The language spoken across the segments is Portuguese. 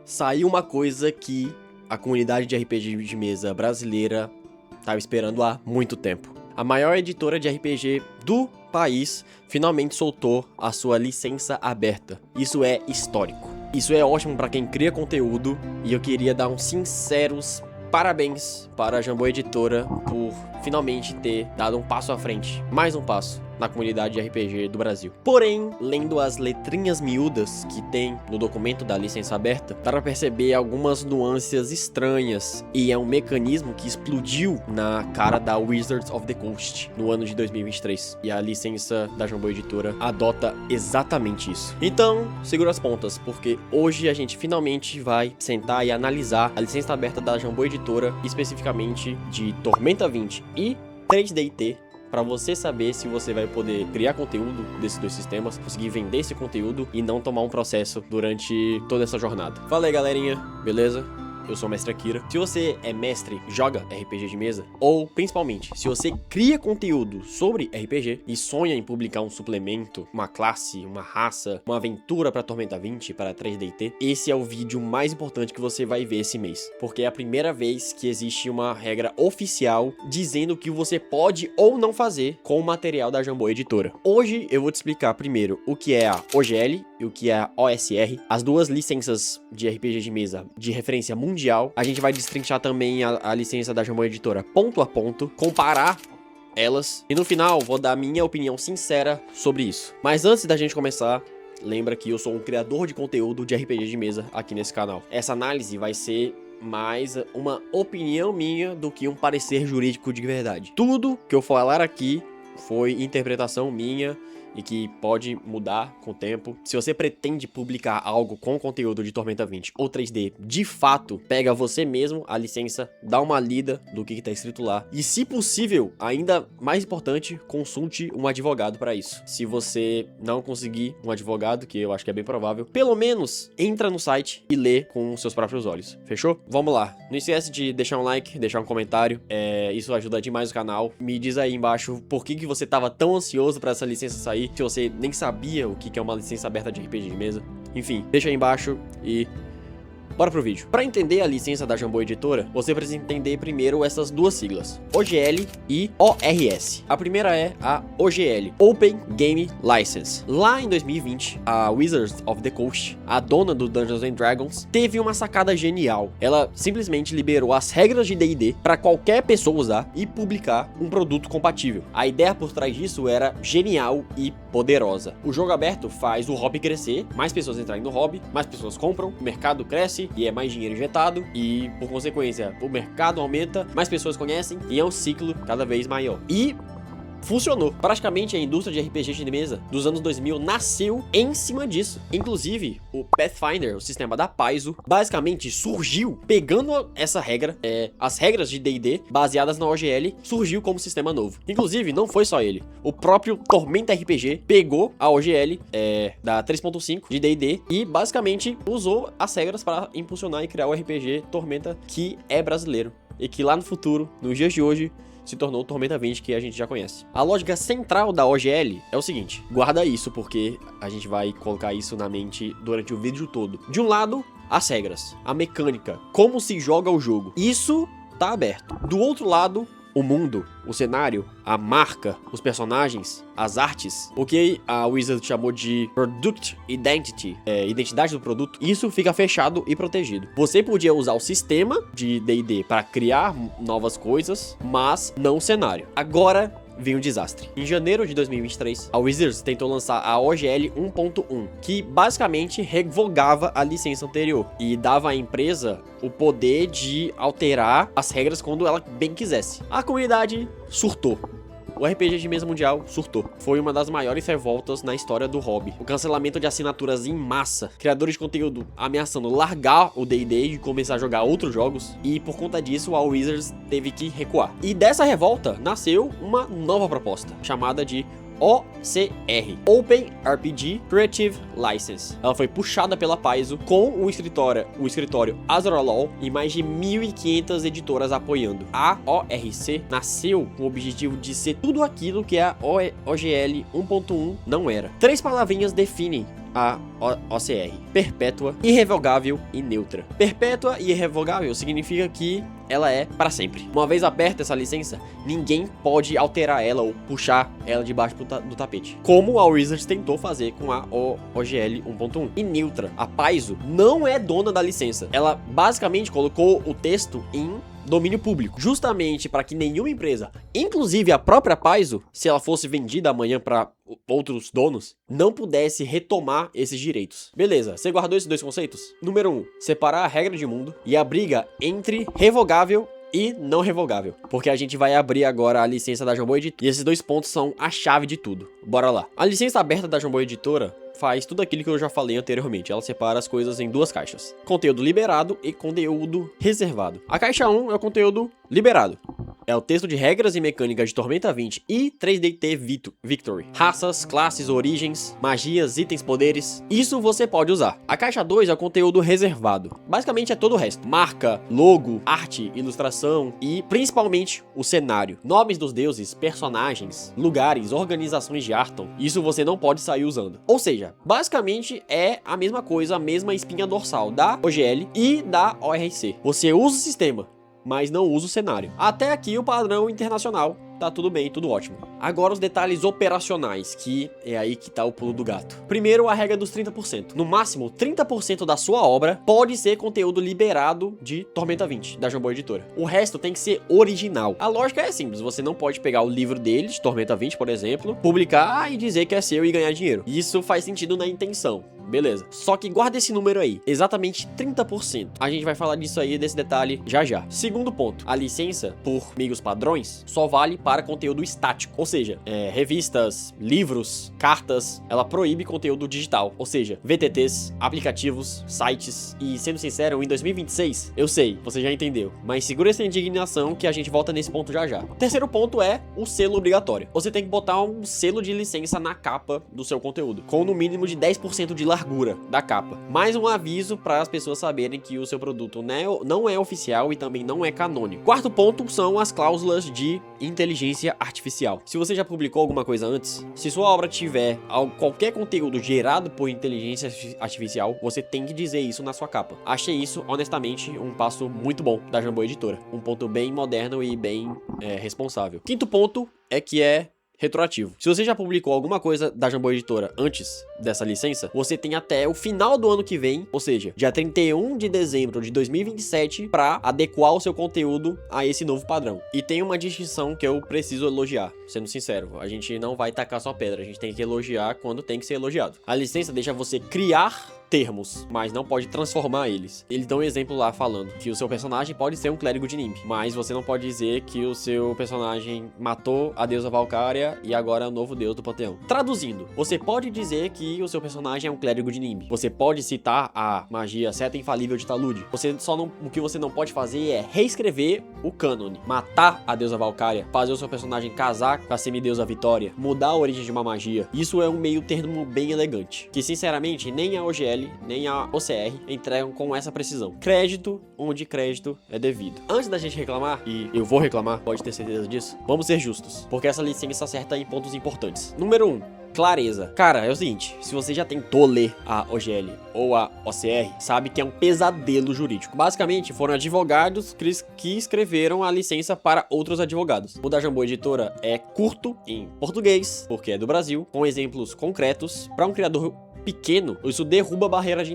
saiu uma coisa que a comunidade de RPG de mesa brasileira estava esperando há muito tempo. A maior editora de RPG do país finalmente soltou a sua licença aberta. Isso é histórico. Isso é ótimo para quem cria conteúdo e eu queria dar uns sinceros parabéns para a Jambô Editora por finalmente ter dado um passo à frente, mais um passo, na comunidade de RPG do Brasil. Porém, lendo as letrinhas miúdas que tem no documento da licença aberta, dá pra perceber algumas nuances estranhas e é um mecanismo que explodiu na cara da Wizards of the Coast no ano de 2023. E a licença da Jambô Editora adota exatamente isso. Então, segura as pontas, porque hoje a gente finalmente vai sentar e analisar a licença aberta da Jambô Editora, especificamente de Tormenta 20 e 3DT, para você saber se você vai poder criar conteúdo desses dois sistemas, conseguir vender esse conteúdo e não tomar um processo durante toda essa jornada. Fala aí, galerinha, beleza? Eu sou o Mestre Akira. Se você é mestre, joga RPG de mesa, ou principalmente, se você cria conteúdo sobre RPG e sonha em publicar um suplemento, uma classe, uma raça, uma aventura para Tormenta 20, para 3DT, esse é o vídeo mais importante que você vai ver esse mês, porque é a primeira vez que existe uma regra oficial dizendo o que você pode ou não fazer com o material da Jambô Editora. Hoje eu vou te explicar primeiro o que é a OGL e o que é a OSR, as duas licenças de RPG de mesa de referência mundial. A gente vai destrinchar também a licença da Jambô Editora ponto a ponto, comparar elas e no final vou dar minha opinião sincera sobre isso. Mas antes da gente começar, lembra que eu sou um criador de conteúdo de RPG de mesa aqui nesse canal. Essa análise vai ser mais uma opinião minha do que um parecer jurídico de verdade. Tudo que eu falar aqui foi interpretação minha e que pode mudar com o tempo. Se você pretende publicar algo com conteúdo de Tormenta 20 ou 3D, de fato, pega você mesmo a licença, dá uma lida do que tá escrito lá. E se possível, ainda mais importante, consulte um advogado para isso. Se você não conseguir um advogado, que eu acho que é bem provável, pelo menos entra no site e lê com seus próprios olhos. Fechou? Vamos lá. Não esquece de deixar um like, deixar um comentário. Isso ajuda demais o canal. Me diz aí embaixo por que você tava tão ansioso para essa licença sair, se você nem sabia o que é uma licença aberta de RPG de mesa. Enfim, deixa aí embaixo e bora pro vídeo. Para entender a licença da Jambô Editora, você precisa entender primeiro essas duas siglas, OGL e ORS. A primeira é a OGL, Open Game License. Lá em 2020, a Wizards of the Coast, a dona do Dungeons and Dragons, teve uma sacada genial. Ela simplesmente liberou as regras de D&D para qualquer pessoa usar e publicar um produto compatível. A ideia por trás disso era genial e poderosa. O jogo aberto faz o hobby crescer, mais pessoas entrarem no hobby, mais pessoas compram, o mercado cresce e é mais dinheiro injetado e, por consequência, o mercado aumenta, mais pessoas conhecem e é um ciclo cada vez maior. E funcionou. Praticamente a indústria de RPG de mesa dos anos 2000 nasceu em cima disso. Inclusive, o Pathfinder, o sistema da Paizo, basicamente surgiu pegando essa regra, as regras de D&D baseadas na OGL, surgiu como sistema novo. Inclusive, não foi só ele. O próprio Tormenta RPG pegou a OGL da 3.5 de D&D e basicamente usou as regras para impulsionar e criar o RPG Tormenta, que é brasileiro e que lá no futuro, nos dias de hoje, se tornou o Tormenta 20 que a gente já conhece. A lógica central da OGL é o seguinte, guarda isso porque a gente vai colocar isso na mente durante o vídeo todo. De um lado, as regras, a mecânica, como se joga o jogo. Isso tá aberto. Do outro lado, o mundo, o cenário, a marca, os personagens, as artes, o que a Wizard chamou de Product Identity, identidade do produto, isso fica fechado e protegido. Você podia usar o sistema de D&D para criar novas coisas, mas não o cenário. Agora vem um desastre. Em janeiro de 2023, a Wizards tentou lançar a OGL 1.1, que basicamente revogava a licença anterior e dava à empresa o poder de alterar as regras quando ela bem quisesse. A comunidade surtou. O RPG de mesa mundial surtou. Foi uma das maiores revoltas na história do hobby. O cancelamento de assinaturas em massa, criadores de conteúdo ameaçando largar o D&D e começar a jogar outros jogos, e por conta disso a Wizards teve que recuar. E dessa revolta nasceu uma nova proposta, chamada de OCR, Open RPG Creative License. Ela foi puxada pela Paizo com o escritório Azrael e mais de 1.500 editoras apoiando. A ORC nasceu com o objetivo de ser tudo aquilo que a OGL 1.1 não era. 3 palavrinhas definem a OCR. Perpétua, irrevogável e neutra. Perpétua e irrevogável significa que ela é para sempre. Uma vez aberta essa licença, ninguém pode alterar ela ou puxar ela debaixo do tapete, como a Wizards tentou fazer com a OGL 1.1. E neutra, a Paizo não é dona da licença. Ela basicamente colocou o texto em domínio público, justamente para que nenhuma empresa, inclusive a própria Paizo, se ela fosse vendida amanhã para outros donos, não pudesse retomar esses direitos. Beleza, você guardou esses dois conceitos? Número 1, separar a regra de mundo e a briga entre revogável e não revogável, porque a gente vai abrir agora a licença da Jambô Editora, e esses dois pontos são a chave de tudo. Bora lá. A licença aberta da Jambô Editora faz tudo aquilo que eu já falei anteriormente. Ela separa as coisas em duas caixas: conteúdo liberado e conteúdo reservado. A caixa 1 é o conteúdo liberado. É o texto de regras e mecânicas de Tormenta 20 e 3DT Victory. Raças, classes, origens, magias, itens, poderes. Isso você pode usar. A caixa 2 é o conteúdo reservado. Basicamente é todo o resto. Marca, logo, arte, ilustração e principalmente o cenário. Nomes dos deuses, personagens, lugares, organizações de Arton. Isso você não pode sair usando. Ou seja, basicamente é a mesma coisa, a mesma espinha dorsal da OGL e da ORC. Você usa o sistema, mas não usa o cenário. Até aqui o padrão internacional tá tudo bem, tudo ótimo. Agora os detalhes operacionais, que é aí que tá o pulo do gato. Primeiro, a regra dos 30%. No máximo, 30% da sua obra pode ser conteúdo liberado de Tormenta 20, da Jambô Editora. O resto tem que ser original. A lógica é simples, você não pode pegar o livro dele, de Tormenta 20, por exemplo, publicar e dizer que é seu e ganhar dinheiro. Isso faz sentido na intenção. Beleza. Só que guarda esse número aí, exatamente 30%. A gente vai falar disso aí, desse detalhe, já já. Segundo ponto, a licença por meios padrões só vale para conteúdo estático. Ou seja, revistas, livros, cartas, ela proíbe conteúdo digital. Ou seja, VTTs, aplicativos, sites. E sendo sincero, em 2026, eu sei, você já entendeu, mas segura essa indignação que a gente volta nesse ponto já já. Terceiro ponto é o selo obrigatório. Você tem que botar um selo de licença na capa do seu conteúdo, com no mínimo de 10% de largura da capa. Mais um aviso para as pessoas saberem que o seu produto não é oficial e também não é canônico. Quarto ponto são as cláusulas de inteligência artificial. Se você já publicou alguma coisa antes, se sua obra tiver qualquer conteúdo gerado por inteligência artificial, você tem que dizer isso na sua capa. Achei isso, honestamente, um passo muito bom da Jambô Editora. Um ponto bem moderno e bem responsável. Quinto ponto é que é retroativo. Se você já publicou alguma coisa da Jambô Editora antes dessa licença, você tem até o final do ano que vem, ou seja, dia 31 de dezembro de 2027, para adequar o seu conteúdo a esse novo padrão. E tem uma distinção que eu preciso elogiar, sendo sincero, a gente não vai tacar só pedra, a gente tem que elogiar quando tem que ser elogiado. A licença deixa você criar termos, mas não pode transformar eles. Eles dão um exemplo lá falando que o seu personagem pode ser um clérigo de Nimb, mas você não pode dizer que o seu personagem matou a deusa Valkyria e agora é o novo deus do panteão. Traduzindo, você pode dizer que o seu personagem é um clérigo de Nimb. Você pode citar a magia seta infalível de Talude. O que você não pode fazer é reescrever o cânone, matar a deusa Valkyria, fazer o seu personagem casar com a semideusa Vitória, mudar a origem de uma magia. Isso é um meio termo bem elegante, que sinceramente nem a OGL nem a OCR entregam com essa precisão. Crédito onde crédito é devido. Antes da gente reclamar, e eu vou reclamar, pode ter certeza disso, vamos ser justos, porque essa licença acerta em pontos importantes. Número 1, clareza. Cara, é o seguinte, se você já tentou ler a OGL ou a OCR, sabe que é um pesadelo jurídico. Basicamente, foram advogados que escreveram a licença para outros advogados. O da Jambô Editora é curto em português, porque é do Brasil, com exemplos concretos, para um criador pequeno, isso derruba a barreira de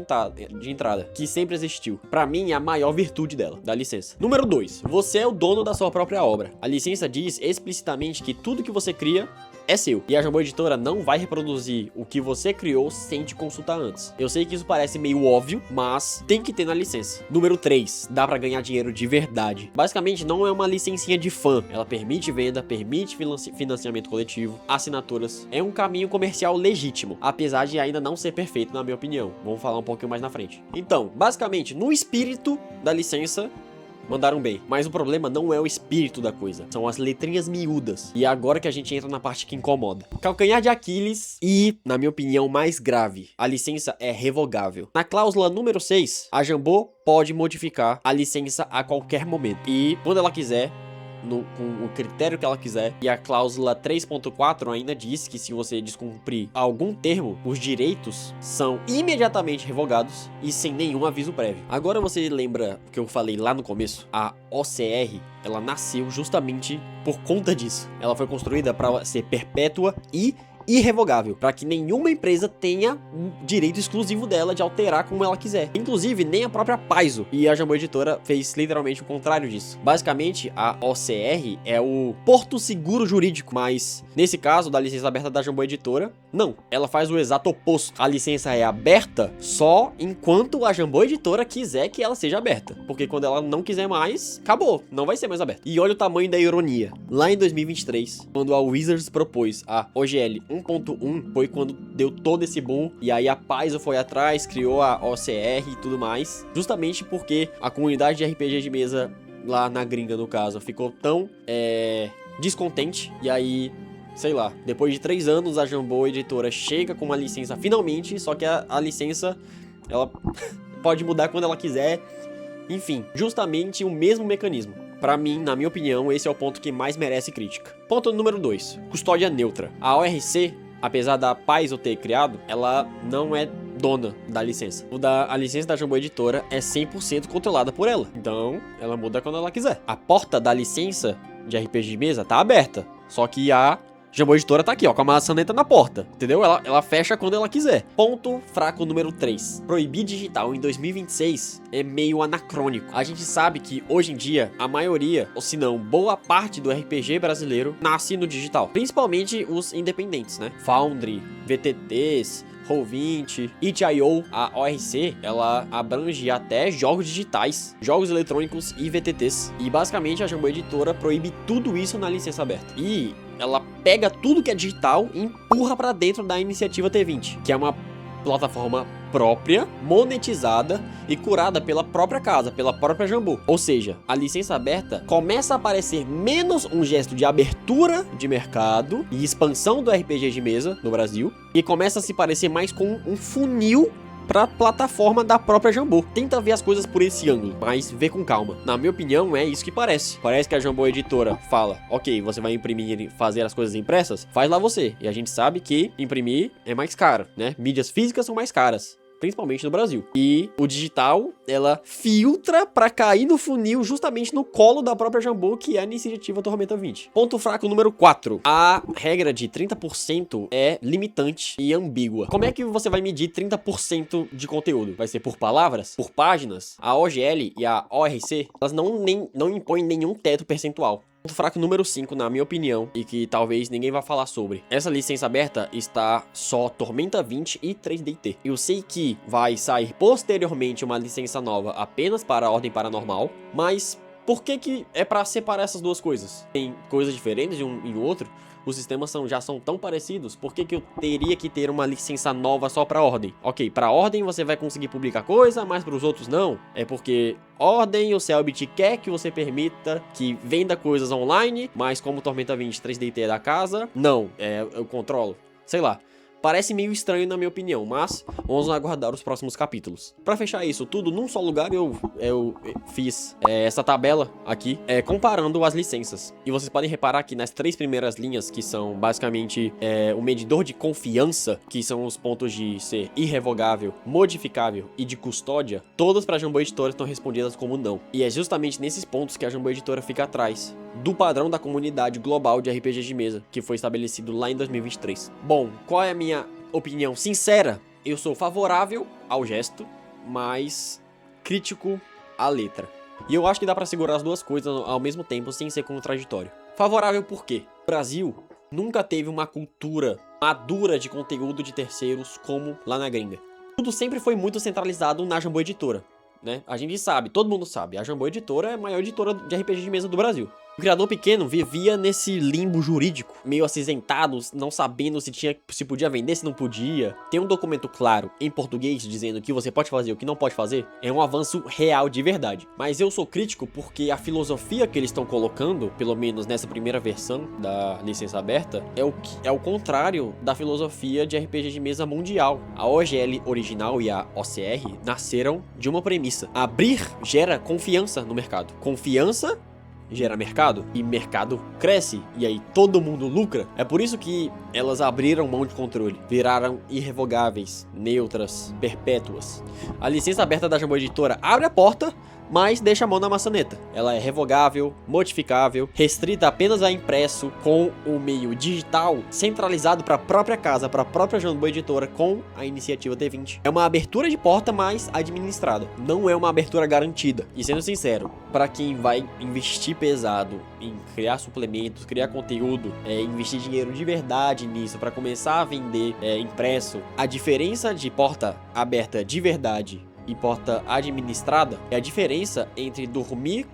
entrada, que sempre existiu. Pra mim, é a maior virtude dela, da licença. Número 2, você é o dono da sua própria obra. A licença diz explicitamente que tudo que você cria é seu. E a Jambô Editora não vai reproduzir o que você criou sem te consultar antes. Eu sei que isso parece meio óbvio, mas tem que ter na licença. Número 3, dá pra ganhar dinheiro de verdade. Basicamente, não é uma licencinha de fã. Ela permite venda, permite financiamento coletivo, assinaturas. É um caminho comercial legítimo, apesar de ainda não ser perfeito, na minha opinião. Vamos falar um pouquinho mais na frente. Então, basicamente, no espírito da licença, mandaram bem. Mas o problema não é o espírito da coisa, são as letrinhas miúdas. E é agora que a gente entra na parte que incomoda. Calcanhar de Aquiles e, na minha opinião, mais grave, a licença é revogável. Na cláusula número 6, a Jambô pode modificar a licença a qualquer momento. E, quando ela quiser, com o critério que ela quiser. E a cláusula 3.4 ainda diz que se você descumprir algum termo, os direitos são imediatamente revogados e sem nenhum aviso prévio. Agora você lembra que eu falei lá no começo? A OCR, ela nasceu justamente por conta disso. Ela foi construída para ser perpétua e irrevogável, para que nenhuma empresa tenha um direito exclusivo dela de alterar como ela quiser. Inclusive, nem a própria Paizo. E a Jambô Editora fez literalmente o contrário disso. Basicamente, a OCR é o porto seguro jurídico, mas nesse caso, da licença aberta da Jambô Editora, não. Ela faz o exato oposto. A licença é aberta só enquanto a Jambô Editora quiser que ela seja aberta. Porque quando ela não quiser mais, acabou. Não vai ser mais aberta. E olha o tamanho da ironia. Lá em 2023, quando a Wizards propôs a OGL 1.1, foi quando deu todo esse boom, e aí a Paizo foi atrás, criou a OCR e tudo mais, justamente porque a comunidade de RPG de mesa, lá na gringa no caso, ficou tão descontente, e aí, sei lá, depois de 3 anos a Jambô Editora chega com uma licença finalmente, só que a licença, ela pode mudar quando ela quiser, enfim, justamente o mesmo mecanismo. Pra mim, na minha opinião, esse é o ponto que mais merece crítica. Ponto número 2. Custódia neutra. A ORC, apesar da Paizo ter criado, ela não é dona da licença. A licença da Jambô Editora é 100% controlada por ela. Então, ela muda quando ela quiser. A porta da licença de RPG de mesa tá aberta. Só que a Jambô Editora tá aqui, ó, com a maçaneta na porta, entendeu? Ela fecha quando ela quiser. Ponto fraco número 3. Proibir digital em 2026 é meio anacrônico. A gente sabe que, hoje em dia, a maioria, ou se não, boa parte do RPG brasileiro nasce no digital. Principalmente os independentes, né? Foundry, VTTs, Roll20, itch.io, a ORC, ela abrange até jogos digitais, jogos eletrônicos e VTTs. E basicamente a Jambô Editora proíbe tudo isso na licença aberta. E ela pega tudo que é digital e empurra pra dentro da iniciativa T20, que é uma plataforma própria, monetizada e curada pela própria casa, pela própria Jambô. Ou seja, a licença aberta começa a parecer menos um gesto de abertura de mercado e expansão do RPG de mesa no Brasil, e começa a se parecer mais com um funil pra plataforma da própria Jambô. Tenta ver as coisas por esse ângulo, mas vê com calma. Na minha opinião, é isso que parece. Parece que a Jambô Editora fala, ok, você vai imprimir e fazer as coisas impressas? Faz lá você. E a gente sabe que imprimir é mais caro, né? Mídias físicas são mais caras, principalmente no Brasil. E o digital, ela filtra pra cair no funil justamente no colo da própria Jambô, que é a iniciativa Tormenta 20. Ponto fraco número 4. A regra de 30% é limitante e ambígua. Como é que você vai medir 30% de conteúdo? Vai ser por palavras? Por páginas? A OGL e a ORC, elas não impõem nenhum teto percentual. Ponto fraco número 5, na minha opinião, e que talvez ninguém vá falar sobre. Essa licença aberta está só Tormenta 20 e 3DT. Eu sei que vai sair posteriormente uma licença nova apenas para a Ordem Paranormal, mas por que é para separar essas duas coisas? Tem coisas diferentes de um e outro? Os sistemas já são tão parecidos, por que eu teria que ter uma licença nova só pra Ordem? Ok, pra Ordem você vai conseguir publicar coisa, mas pros outros não? É porque Ordem, o Cellbit quer que você permita que venda coisas online, mas como Tormenta 20 3DT é da casa, não, eu controlo. Sei lá. Parece meio estranho na minha opinião, mas vamos aguardar os próximos capítulos. Pra fechar isso tudo num só lugar, eu fiz essa tabela aqui, comparando as licenças. E vocês podem reparar que nas 3 primeiras linhas, que são basicamente o medidor de confiança, que são os pontos de ser irrevogável, modificável e de custódia, todas pra Jambô Editora estão respondidas como não. E é justamente nesses pontos que a Jambô Editora fica atrás do padrão da comunidade global de RPG de mesa, que foi estabelecido lá em 2023. Bom, qual é a minha opinião sincera? Eu sou favorável ao gesto, mas crítico à letra. E eu acho que dá pra segurar as duas coisas ao mesmo tempo sem ser contraditório. Favorável por quê? O Brasil nunca teve uma cultura madura de conteúdo de terceiros como lá na gringa. Tudo sempre foi muito centralizado na Jambô Editora, né? A gente sabe, todo mundo sabe, a Jambô Editora é a maior editora de RPG de mesa do Brasil. O criador pequeno vivia nesse limbo jurídico, meio acinzentado, não sabendo se podia vender, se não podia. Tem um documento claro, em português, dizendo o que você pode fazer e o que não pode fazer. É um avanço real de verdade. Mas eu sou crítico porque a filosofia que eles estão colocando, pelo menos nessa primeira versão da licença aberta, é o contrário da filosofia de RPG de mesa mundial. A OGL original e a OCR nasceram de uma premissa: abrir gera confiança no mercado. Confiança gera mercado e mercado cresce e aí todo mundo lucra. É por isso que elas abriram mão de controle, viraram irrevogáveis, neutras, perpétuas. A licença aberta da Jambô Editora abre a porta, mas deixa a mão na maçaneta. Ela é revogável, modificável, restrita apenas a impresso com o meio digital, centralizado para a própria casa, para a própria Jambô Editora com a iniciativa T20. É uma abertura de porta mais administrada, não é uma abertura garantida. E sendo sincero, para quem vai investir pesado em criar suplementos, criar conteúdo, investir dinheiro de verdade nisso para começar a vender impresso, a diferença de porta aberta de verdade e porta administrada é a diferença entre dormir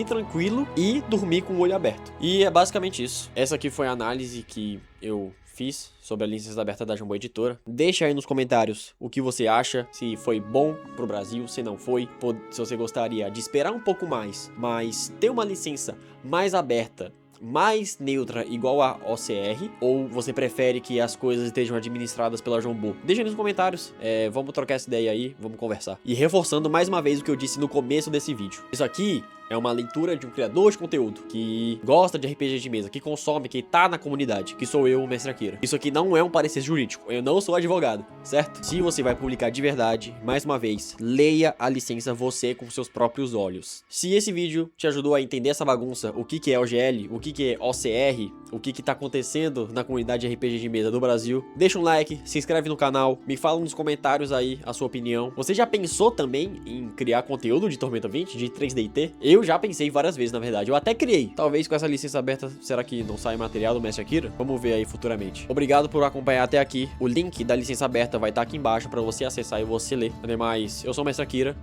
tranquilo e dormir com o olho aberto. E é basicamente isso. Essa aqui foi a análise que eu fiz sobre a licença aberta da Jambô Editora. Deixa aí nos comentários o que você acha, se foi bom pro Brasil, se não foi, se você gostaria de esperar um pouco mais, mas ter uma licença mais aberta, mais neutra, igual a OCR, ou você prefere que as coisas estejam administradas pela Jambô? Deixa aí nos comentários, vamos trocar essa ideia aí, vamos conversar. E reforçando mais uma vez o que eu disse no começo desse vídeo, isso aqui é uma leitura de um criador de conteúdo que gosta de RPG de mesa, que consome, que tá na comunidade, que sou eu, o Mestre Akira. Isso aqui não é um parecer jurídico, eu não sou advogado, certo? Se você vai publicar de verdade, mais uma vez, leia a licença você com seus próprios olhos. Se esse vídeo te ajudou a entender essa bagunça, o que é OGL, o que é OCR, o que tá acontecendo na comunidade de RPG de mesa do Brasil, deixa um like, se inscreve no canal, me fala nos comentários aí a sua opinião. Você já pensou também em criar conteúdo de Tormenta 20, de 3DT? Eu já pensei várias vezes, na verdade. Eu até criei. Talvez com essa licença aberta, será que não sai material do Mestre Akira? Vamos ver aí futuramente. Obrigado por acompanhar até aqui. O link da licença aberta vai estar aqui embaixo para você acessar e você ler. Ademais, eu sou o Mestre Akira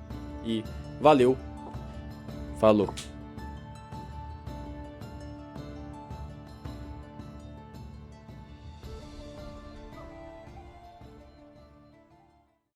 e valeu. Falou.